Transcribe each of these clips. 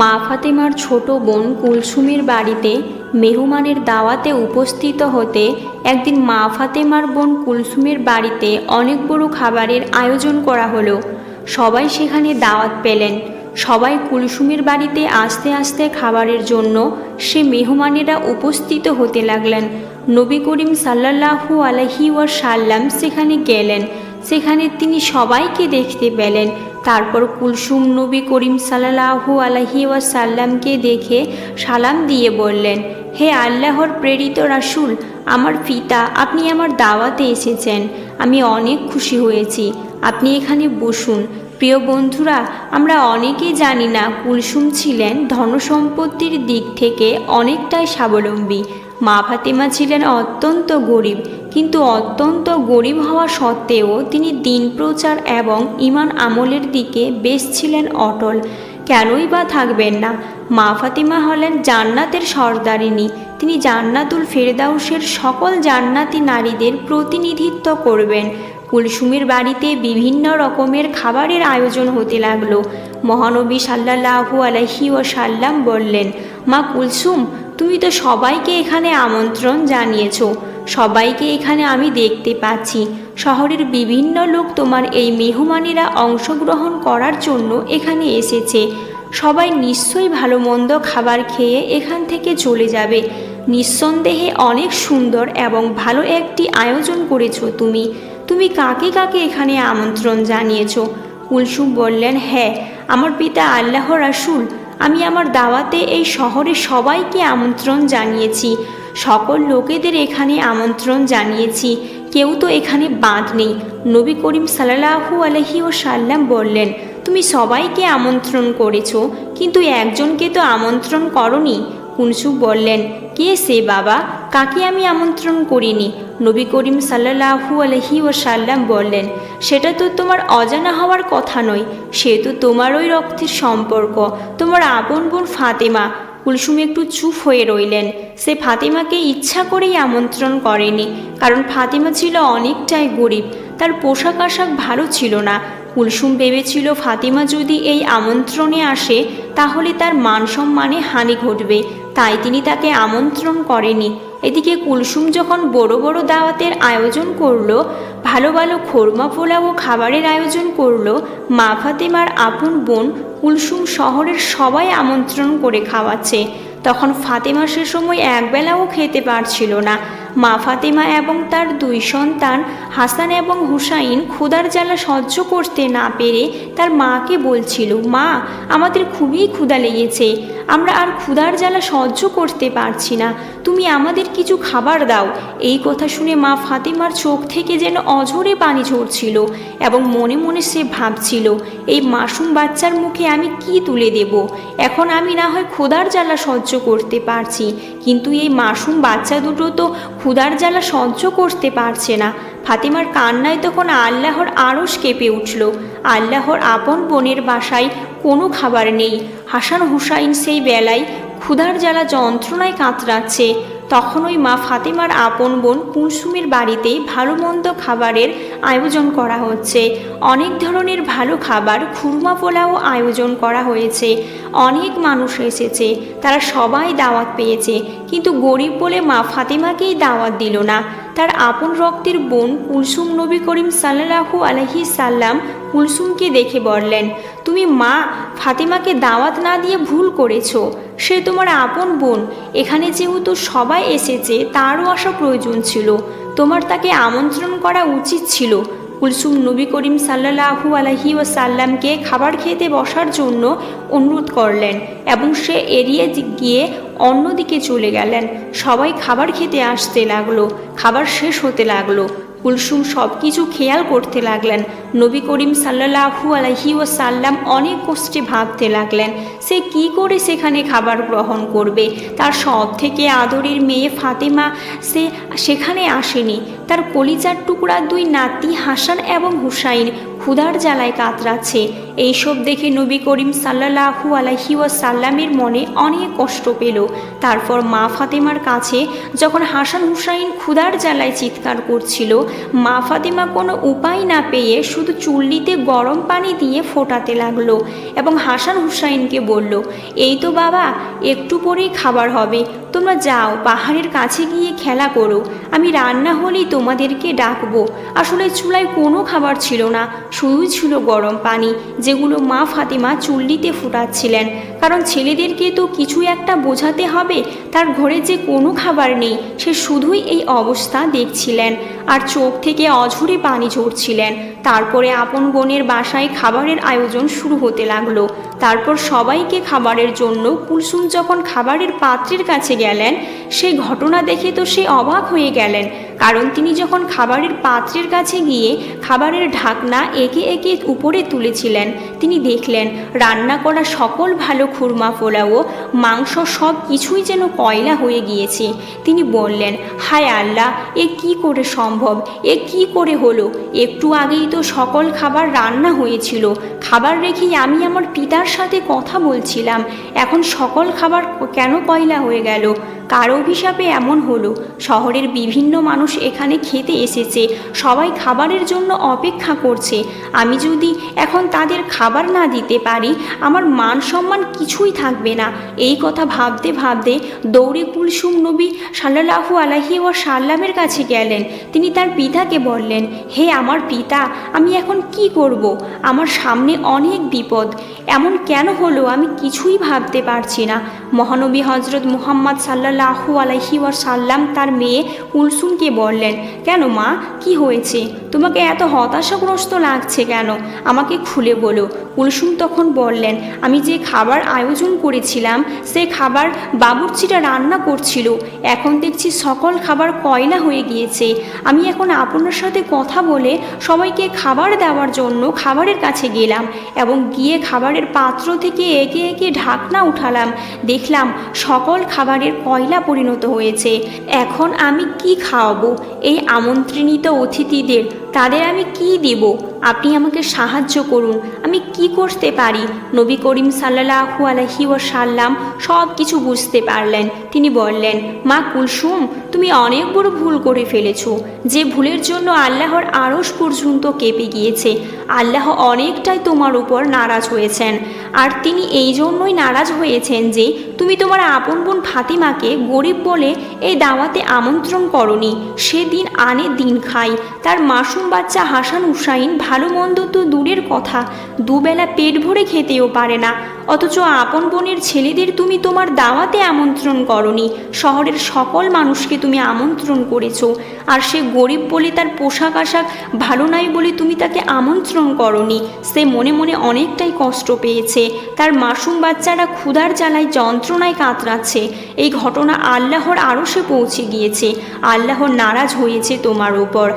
মা ফাতেমার ছোট বোন কুলসুমের বাড়িতে মেহমানের দাওয়াতে উপস্থিত হতে একদিন মা ফাতেমার বোন কুলসুমের বাড়িতে অনেক বড় খাবারের আয়োজন করা হলো। সবাই সেখানে দাওয়াত পেলেন। সবাই কুলসুমের বাড়িতে আস্তে আস্তে খাবারের জন্য সে মেহমানেরা উপস্থিত হতে লাগলেন। নবী করিম সাল্লাল্লাহু আলাইহি ওয়াসাল্লাম সেখানে গেলেন। সেখানে তিনি সবাইকে দেখতে পেলেন। তারপর কুলসুম নবী করিম সাল্লাল্লাহু আলাইহি ওয়াসাল্লামকে দেখে সালাম দিয়ে বললেন, হে আল্লাহর প্রেরিত রাসূল, আমার পিতা, আপনি আমার দাওয়াতে এসেছেন। আমি অনেক খুশি হয়েছি। আপনি এখানে বসুন। প্রিয় বন্ধুরা, আমরা অনেকেই জানি না কুলসুম ছিলেন ধনসম্পত্তির দিক থেকে অনেকটাই স্বাবলম্বী। মা ফাতেমা ছিলেন অত্যন্ত গরিব, কিন্তু অত্যন্ত গরিব হওয়া সত্ত্বেও তিনি দিন প্রচার এবং ঈমান আমলের দিকে বেশ ছিলেন অটল। কেনই বা থাকবেন না? মা ফাতেমা হলেন জান্নাতের সর্দারিনী। তিনি জান্নাতুল ফেরদাউসের সকল জান্নাতি নারীদের প্রতিনিধিত্ব করবেন। কুলসুমের বাড়িতে বিভিন্ন রকমের খাবারের আয়োজন হতে লাগলো। মহানবী সাল্লাল্লাহু আলাইহি ওয়াসাল্লাম বললেন, মা কুলসুম, তুমি তো সবাইকে এখানে আমন্ত্রণ জানিয়েছো। সবাইকে এখানে আমি দেখতে পাচ্ছি। শহরের বিভিন্ন লোক তোমার এই মেহমানেরা অংশগ্রহণ করার জন্য এখানে এসেছে। সবাই নিশ্চয়ই ভালো মন্দ খাবার খেয়ে এখান থেকে চলে যাবে। নিঃসন্দেহে অনেক সুন্দর এবং ভালো একটি আয়োজন করেছো তুমি। তুমি কাকে কাকে এখানে আমন্ত্রণ জানিয়েছো? কুলসুম বললেন, হ্যাঁ, আমার পিতা আল্লাহ রাসূল, আমি আমার দাওয়াতে এই শহরের সবাইকে আমন্ত্রণ জানিয়েছি। সকল লোকেদের এখানে আমন্ত্রণ জানিয়েছি। কেউ তো এখানে বাদ নেই। নবী করিম সাল্লাল্লাহু আলাইহি ওয়াসাল্লাম বললেন, তুমি সবাইকে আমন্ত্রণ করেছো, কিন্তু একজনকে তো আমন্ত্রণ করনি। কুলসুম বললেন, কে সে বাবা? কাকে আমি আমন্ত্রণ করিনি? নবী করিম সাল্লাল্লাহু আলাইহি ওয়াসাল্লাম বললেন, সেটা তো তোমার অজানা হওয়ার কথা নয়। সে তো তোমারই রক্তের সম্পর্ক, তোমার আপন বোন ফাতেমা। কুলসুম একটু চুপ হয়ে রইলেন। সে ফাতেমাকে ইচ্ছা করেই আমন্ত্রণ করেনি, কারণ ফাতেমা ছিল অনেকটাই গরিব। তার পোশাক আশাক ভালো ছিল না। কুলসুম ভেবেছিল ফাতেমা যদি এই আমন্ত্রণে আসে তাহলে তার মান সম্মানে হানি ঘটবে, তাই তিনি তাকে আমন্ত্রণ করেনি। এদিকে কুলসুম যখন বড় বড় দাওয়াতের আয়োজন করলো, ভালো ভালো খোরমা পোলাও ও খাবারের আয়োজন করলো, মা ফাতেমার আপন বোন কুলসুম শহরের সবাই আমন্ত্রণ করে খাওয়াচ্ছে, তখন ফাতেমা সে সময় একবেলাও খেতে পারছিল না। মা ফাতেমা এবং তার দুই সন্তান হাসান এবং হুসাইন ক্ষুধার জ্বালা সহ্য করতে না পেরে তার মাকে বলছিল, মা, আমাদের খুবই ক্ষুধা লেগেছে, আমরা আর ক্ষুধার জ্বালা সহ্য করতে পারছি না, তুমি আমাদের কিছু খাবার দাও। এই কথা শুনে মা ফাতেমার চোখ থেকে যেন অঝরে পানি ঝরছিল এবং মনে মনে সে ভাবছিল, এই মাসুম বাচ্চার মুখে আমি কি তুলে দেব? এখন আমি না হয় ক্ষুধার জ্বালা সহ্য করতে পারছি, কিন্তু এই মাসুম বাচ্চা দুটো তো ক্ষুধার জ্বালা সহ্য করতে পারছে না। ফাতেমার কান্নায় তখন আল্লাহর আরশ কেঁপে উঠল। আল্লাহর আপন বোনের বাসায় কোনো খাবার নেই। হাসান হুসাইন সেই বেলায় ক্ষুধার জ্বালা যন্ত্রণায় কাতরাচ্ছে। তখন ওই মা ফাতেমার আপন বোন কুলসুমের বাড়িতে ভালো মন্দ খাবারের আয়োজন করা হচ্ছে। অনেক ধরনের ভালো খাবার, খুরমা পোলাও আয়োজন করা হয়েছে। অনেক মানুষ এসেছে, তারা সবাই দাওয়াত পেয়েছে, কিন্তু গরিব বলে মা ফাতেমাকেই দাওয়াত দিল না। তার আপন রক্তের বোন কুলসুম নবী করিম সাল্লাল্লাহু আলাইহি সাল্লাম কুলসুমকে দেখে বললেন, তুমি মা ফাতেমাকে দাওয়াত না দিয়ে ভুল করেছো। সে তোমার আপন বোন। এখানে যেহেতু সবাই এসেছে, তারও আসা প্রয়োজন ছিল। তোমার তাকে আমন্ত্রণ করা উচিত ছিল। কুলসুম নবী করিম সাল্লাল্লাহু আলাইহি ওয়াসাল্লামকে খাবার খেতে বসার জন্য অনুরোধ করলেন এবং সে এড়িয়ে গিয়ে অন্যদিকে চলে গেলেন। সবাই খাবার খেতে আসতে লাগলো। খাবার শেষ হতে লাগলো। কুলসুম সব কিছু খেয়াল করতে লাগলেন। নবী করিম সাল্লাল্লাহু আলাইহি ওয়াসাল্লাম অনেক কষ্টে ভাবতে লাগলেন, সে কি করে সেখানে খাবার গ্রহণ করবে। তার সব থেকে আদরের মেয়ে ফাতেমা সে সেখানে আসেনি। তার কলিজার টুকরা দুই নাতি হাসান এবং হুসাইন ক্ষুধার জ্বালায় কাতরাচ্ছে। এইসব দেখে নবী করিম সাল্লাল্লাহু আলাইহি ওয়াসাল্লামের মনে অনেক কষ্ট পেল। তারপর মা ফাতেমার কাছে যখন হাসান হুসাইন ক্ষুধার জ্বালায় চিৎকার করছিল, মা ফাতেমা কোনো উপায় না পেয়ে শুধু চুল্লিতে গরম পানি দিয়ে ফোটাতে লাগলো এবং হাসান হুসাইনকে বলল, এই তো বাবা, একটু পরেই খাবার হবে, তোমরা যাও পাহাড়ের কাছে গিয়ে খেলা করো, আমি রান্না হলেই তোমাদেরকে ডাকবো। আসলে চুলায় কোনো খাবার ছিল না, শুধুই ছিল গরম পানি, যেগুলো মা ফাতেমা চুল্লিতে ফুটাচ্ছিলেন। কারণ ছেলেদেরকে তো কিছু একটা বোঝাতে হবে, তার ঘরে যে কোনো খাবার নেই, সে শুধুই এই অবস্থা দেখছিলেন আর চোখ থেকে অঝরে পানি ঝরছিলেন। তারপরে আপন বোনের বাসায় খাবারের আয়োজন শুরু হতে লাগলো। তারপর সবাইকে খাবারের জন্য কুলসুম যখন খাবারের পাত্রের কাছে গেলেন, সেই ঘটনা দেখে তো সে অবাক হয়ে গেলেন। কারণ তিনি যখন খাবারের পাত্রের কাছে গিয়ে খাবারের ঢাকনা একে একে উপরে তুলেছিলেন, তিনি দেখলেন রান্না করা সকল ভালো খুরমা পোলাও, মাংস সব কিছুই যেন কয়লা হয়ে গিয়েছে। তিনি বললেন, হায় আল্লাহ, এ কি করে সম্ভব, এ কি করে হলো? একটু আগেই তো সকল খাবার রান্না হয়েছিল, খাবার রেখেই আমি আমার পিতার সাথে কথা বলছিলাম, এখন সকল খাবার কেন কয়লা হয়ে গেল? কার অভিশাপে এমন হলো? শহরের বিভিন্ন মানুষ এখানে খেতে এসেছে, সবাই খাবারের জন্য অপেক্ষা করছে। আমি যদি এখন তাদের খাবার না দিতে পারি, আমার মান সম্মান কিছুই থাকবে না। এই কথা ভাবতে ভাবতে দৌড়ে কুলসুম নবী সাল্লাল্লাহু আলাইহি ওয়াসাল্লামের কাছে গেলেন। তিনি তার পিতাকে বললেন, হে আমার পিতা, আমি এখন কি করব? আমার সামনে অনেক বিপদ, এমন কেন হলো আমি কিছুই ভাবতে পারছি না। মহানবী হজরত মুহাম্মদ সাল্লাল্লাহু আলাইহি ওয়াসাল্লাম তার মেয়ে কুলসুমকে বললেন, কেন মা, কি হয়েছে? তোমাকে এত হতাশাগ্রস্ত লাগছে কেন? আমাকে খুলে বলো। কুলসুম তখন বললেন, আমি যে খাবার আয়োজন করেছিলাম সে খাবার বাবুর্চিটা রান্না করছিল, এখন দেখছি সকল খাবার কয়লা হয়ে গিয়েছে। আমি এখন আপনার সাথে কথা বলে সবাইকে খাবার দেওয়ার জন্য খাবারের কাছে গেলাম এবং গিয়ে খাবারের পাত্র থেকে একে একে ঢাকনা উঠালাম, দেখলাম সকল খাবারের কয়লা পরিণত হয়েছে। এখন আমি কি খাওয়াবো এই আমন্ত্রিত অতিথিদের? তাদের আমি কি দেব? আপনি আমাকে সাহায্য করুন, আমি কি করতে পারি? নবী করিম সাল্লাল্লাহু আলাইহি ওয়াসাল্লাম সব কিছু বুঝতে পারলেন। তিনি বললেন, মা কুলসুম, তুমি অনেক বড় ভুল করে ফেলেছো, যে ভুলের জন্য আল্লাহর আরশ পর্যন্ত কেঁপে গিয়েছে। আল্লাহ অনেকটাই তোমার উপর নারাজ হয়েছেন, আর তিনি এই জন্যই নারাজ হয়েছেন যে তুমি তোমার আপন বোন ফাতিমাকে গরিব বলে এই দাওয়াতে আমন্ত্রণ করনি। সে দিন আনে দিন খায়, তার মাসুম বাচ্চা হাসান হুসাইন ভালো মন্দ তো দূরের কথা, দুবেলা পেট ভরে খেতেও পারে না, অথচ আপন বোনের ছেলেদের তুমি তোমার দাওয়াতে আমন্ত্রণ করনি। শহরের সকল মানুষকে তুমি আমন্ত্রণ করেছো, আর সে গরিব বলে তার পোশাক আশাক ভালো নাই বলে তুমি তাকে আমন্ত্রণ করনি। সে মনে মনে অনেকটাই কষ্ট পেয়েছে, তার মাসুম বাচ্চারা ক্ষুধার জ্বালায় যন্ত্রণায় কাতরাচ্ছে। এই ঘটনা আল্লাহর আরশে পৌঁছে গিয়েছে, আল্লাহ নারাজ হয়েছে তোমার উপর,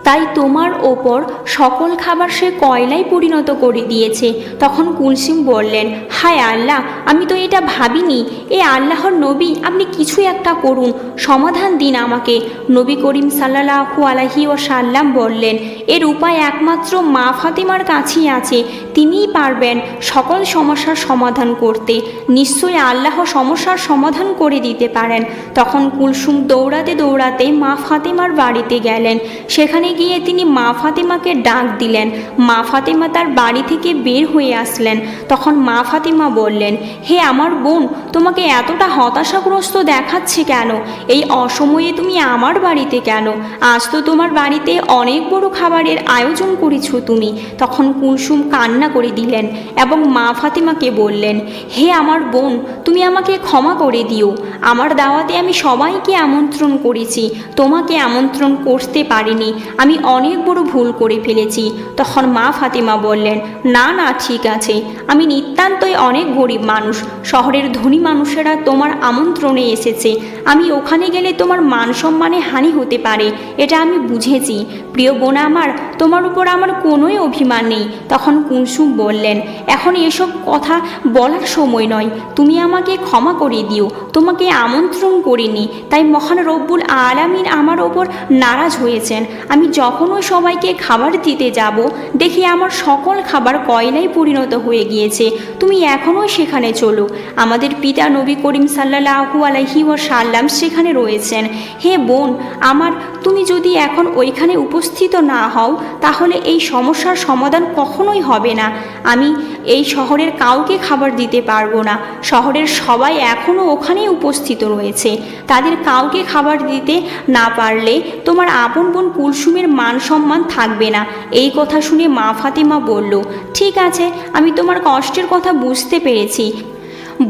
তাই তোমার ওপর সকল খাবার সে কয়লায় পরিণত করে দিয়েছে। তখন কুলসুম বললেন, হায় আল্লাহ, আমি তো এটা ভাবিনি। এ আল্লাহর নবী, আপনি কিছু একটা করুন, সমাধান দিন আমাকে। নবী করিম সাল্লাল্লাহু আলাইহি ওয়াসাল্লাম বললেন, এর উপায় একমাত্র মা ফাতেমার কাছেই আছে, তিনিই পারবেন সকল সমস্যার সমাধান করতে। নিশ্চয়ই আল্লাহ সমস্যার সমাধান করে দিতে পারেন। তখন কুলসুম দৌড়াতে দৌড়াতে মা ফাতেমার বাড়িতে গেলেন। সেখানে গিয়ে তিনি মা ফাতেমাকে ডাক দিলেন। মা ফাতেমা তার বাড়ি থেকে বের হয়ে আসলেন। তখন মা ফাতেমা বললেন, হে আমার বোন, তোমাকে এতটা হতাশাগ্রস্ত দেখাচ্ছে কেন? এই অসময়ে তুমি আমার বাড়িতে কেন? আজ তো তোমার বাড়িতে অনেক বড় খাবারের আয়োজন করেছো তুমি। তখন কুলসুম কান্না করে দিলেন এবং মা ফাতেমাকে বললেন, হে আমার বোন, তুমি আমাকে ক্ষমা করে দিও। আমার দাওয়াতে আমি সবাইকে আমন্ত্রণ করেছি, তোমাকে আমন্ত্রণ করতে পারিনি। আমি অনেক বড় ভুল করে ফেলেছি। তখন মা ফাতেমা বললেন, না না, ঠিক আছে, আমি নিতান্তই অনেক গরিব মানুষ, শহরের ধনী মানুষেরা তোমার আমন্ত্রণে এসেছে, আমি ওখানে গেলে তোমার মান সম্মানে হানি হতে পারে, এটা আমি বুঝেছি। প্রিয় বোন আমার, তোমার উপর আমার কোনোই অভিমান নেই। তখন কুলসুম বললেন, এখন এসব কথা বলার সময় নয়, তুমি আমাকে ক্ষমা করে দিও, তোমাকে আমন্ত্রণ করিনি, তাই মহান রব্বুল আলামিন আমার ওপর নারাজ হয়েছেন। আমি যখনও সবাইকে খাবার দিতে যাব, দেখি আমার সকল খাবার কয়লায় পরিণত হয়ে গিয়েছে। তুমি এখনও সেখানে চলো, আমাদের পিতা নবী করিম সাল্লাল্লাহু আলাইহি ওয়াসাল্লাম সেখানে রয়েছেন। হে বোন আমার, তুমি যদি এখন ওইখানে উপস্থিত না হও, তাহলে এই সমস্যার সমাধান কখনোই হবে না। আমি এই শহরের কাউকে খাবার দিতে পারবো না। শহরের সবাই এখনও ওখানেই উপস্থিত রয়েছে, তাদের কাউকে খাবার দিতে না পারলে তোমার আপন বোন কুলসুমের মান সম্মান থাকবে না। এই কথা শুনে মা ফাতেমা বলল, ঠিক আছে, আমি তোমার কষ্টের কথা বুঝতে পেরেছি।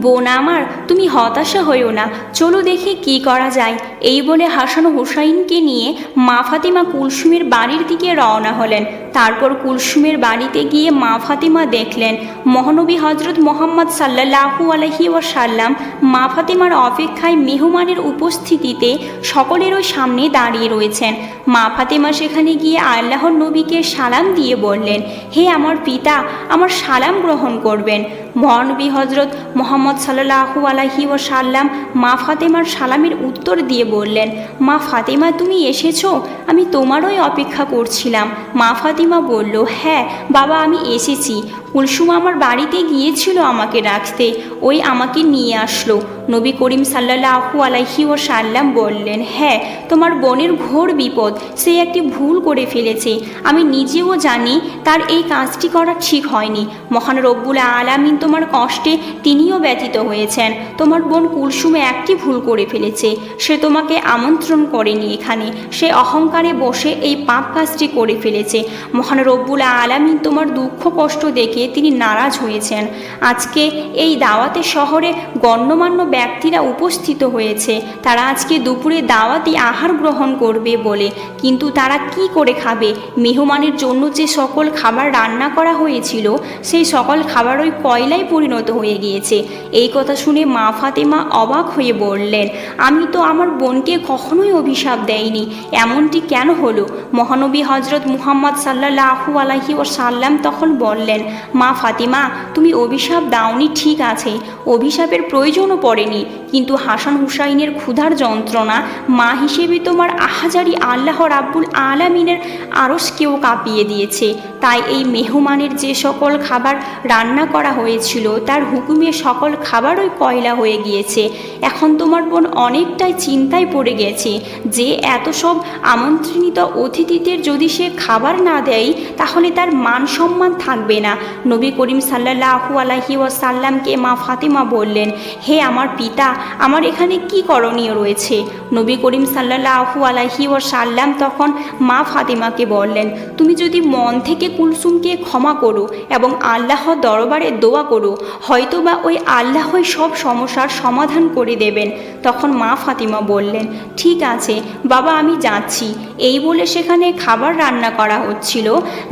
বোন আমার, তুমি হতাশা হইও না, চলো দেখি কি করা যায়। এই বলে হাসান হুসাইনকে নিয়ে মা ফাতেমা কুলসুমের বাড়ির দিকে রওনা হলেন। তারপর কুলসুমের বাড়িতে গিয়ে মা ফাতেমা দেখলেন মহানবী হজরত মোহাম্মদ সাল্লাল্লাহু আলাইহি ওয়াসাল্লাম মা ফাতেমার অপেক্ষায় মেহমানের উপস্থিতিতে সকলেরও সামনে দাঁড়িয়ে রয়েছেন। মা ফাতেমা সেখানে গিয়ে আল্লাহর নবীকে সালাম দিয়ে বললেন, হে আমার পিতা, আমার সালাম গ্রহণ করবেন। মহানবী হজরত মোহাম্মদ সাল্লাল্লাহু আলাইহি ওয়াসাল্লাম মা ফাতেমার সালামের উত্তর দিয়ে বললেন, মা ফাতেমা, তুমি এসেছো? আমি তোমারই অপেক্ষা করছিলাম। মা ফাতেমা বলল, হ্যাঁ বাবা, আমি এসেছি। কুলসুম আমার বাড়িতে গিয়েছিল আমাকে রাখতে, ওই আমাকে নিয়ে আসলো। নবী করিম সাল্লাল্লাহু আলাইহি ওয়াসাল্লাম বললেন, হ্যাঁ, তোমার বোনের ঘোর বিপদ, সে একটি ভুল করে ফেলেছে। আমি নিজেও জানি তার এই কাজটি করা ঠিক হয়নি। মহান রব্বুল আলামিন তোমার কষ্টে তিনিও ব্যথিত হয়েছেন। তোমার বোন কুলসুম একটি ভুল করে ফেলেছে, সে তোমাকে আমন্ত্রণ করেনি এখানে, সে অহংকারে বসে এই পাপ কাজটি করে ফেলেছে। মহান রব্বুল আলামিন তোমার দুঃখ কষ্ট দেখে তিনি নারাজ হয়েছেন। আজকে এই দাওয়াতে শহরে গণ্যমান্য ব্যক্তিরা উপস্থিত হয়েছে, তারা আজকে দুপুরে দাওয়াতি আহার গ্রহণ করবে বলে, কিন্তু তারা কি করে খাবে? মেহমানের জন্য যে সকল খাবার রান্না করা হয়েছিল, সেই সকল খাবার ওই কয়লায় পরিণত হয়ে গিয়েছে। এই কথা শুনে মা ফাতেমা অবাক হয়ে বললেন, আমি তো আমার বোনকে কখনোই অভিশাপ দেইনি, এমনটি কেন হলো? মহানবী হজরত মুহাম্মদ সাল্লাল্লাহু আলাইহি ওয়াসাল্লাম তখন বললেন, মা ফাতেমা, তুমি অভিশাপ দাওনি ঠিক আছে, অভিশাপের প্রয়োজনও পড়েনি, কিন্তু হাসান হুসাইনের ক্ষুধার যন্ত্রণা মা হিসেবে তোমার আহাজারি আল্লাহ রাব্বুল আলামিনের আরশকেও কাঁপিয়ে দিয়েছে। তাই এই মেহমানের যে সকল খাবার রান্না করা হয়েছিল, তার হুকুমে সকল খাবারই কয়লা হয়ে গিয়েছে। এখন তোমার বোন অনেকটাই চিন্তায় পড়ে গেছে যে এত সব আমন্ত্রিত অতিথিদের যদি সে খাবার না দেয়, তাহলে তার মান সম্মান থাকবে না। নবী করিম সাল্লাল্লাহু আলাইহি ওয়াসাল্লামকে মা ফাতেমা বললেন, হে আমার পিতা, আমার এখানে কি করণীয় রয়েছে? নবী করিম সাল্লাল্লাহু আলাইহি ওয়াসাল্লাম তখন মা ফাতেমাকে বললেন, তুমি যদি মন থেকে কুলসুমকে ক্ষমা করো এবং আল্লাহর দরবারে দোয়া করো, হয়তোবা ওই আল্লাহই সব সমস্যার সমাধান করে দেবেন। তখন মা ফাতেমা বললেন, ঠিক আছে বাবা, আমি যাচ্ছি। এই বলে সেখানে খাবার রান্না করা হচ্ছিল,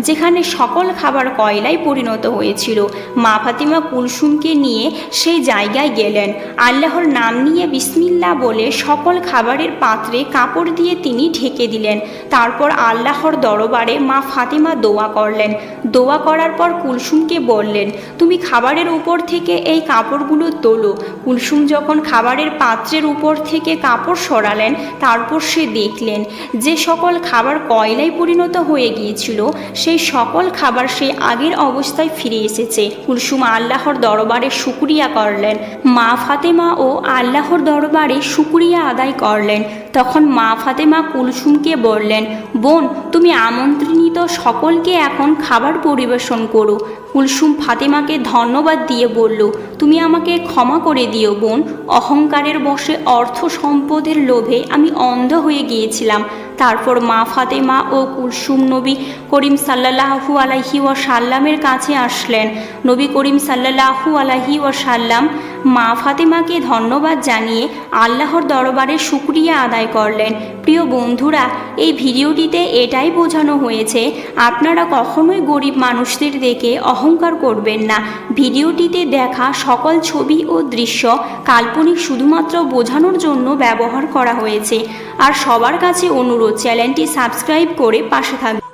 যেখানে সকল খাবার কয়লায় পরিণত হয়েছিল। মা ফাতেমা কুলসুমকে নিয়ে সেই জায়গায় গেলেন। আল্লাহর নাম নিয়ে বিসমিল্লাহ বলে সকল খাবারের পাত্রে কাপড় দিয়ে তিনি ঢেকে দিলেন। তারপর আল্লাহর দরবারে মা ফাতেমা দোয়া করলেন। দোয়া করার পর কুলসুমকে বললেন, তুমি খাবারের উপর থেকে এই কাপড়গুলো তোলো। কুলসুম যখন খাবারের পাত্রের উপর থেকে কাপড় সরালেন, তারপর সে দেখলেন যে সকল খাবার কয়লায় পরিণত হয়ে গিয়েছিল, সেই সকল খাবার সে আগের অবস্থায় ফিরে এসেছে। কুলসুম আল্লাহর দরবারে শুকরিয়া করলেন। মা ফাতেমা ও আল্লাহর দরবারে শুকরিয়া আদায় করলেন। তখন মা ফাতেমা কুলসুমকে বললেন, বোন, তুমি আমন্ত্রিত সকলকে এখন খাবার পরিবেশন করো। কুলসুম ফাতেমাকে ধন্যবাদ দিয়ে বলল, তুমি আমাকে ক্ষমা করে দিও বোন, অহংকারের বশে অর্থ সম্পদের লোভে আমি অন্ধ হয়ে গিয়েছিলাম। তারপর মা ফাতেমা ও কুলসুম নবী করিম সাল্লাল্লাহু আলাইহি ওয়াসাল্লামের কাছে আসলেন। নবী করিম সাল্লাল্লাহু আলাইহি ওয়াসাল্লাম মা ফাতেমাকে ধন্যবাদ জানিয়ে আল্লাহর দরবারে শুকরিয়া আদায় করলেন। প্রিয় বন্ধুরা, এই ভিডিওটিতে এটাই বোঝানো হয়েছে আপনারা কখনোই গরিব মানুষদের দেখে অহংকার করবেন না। ভিডিওটিতে দেখা সকল ছবি ও দৃশ্য কাল্পনিক, শুধুমাত্র বোঝানোর জন্য ব্যবহার করা হয়েছে। আর সবার কাছে অনুরোধ, চ্যানেলটি সাবস্ক্রাইব করে পাশে থাকবেন।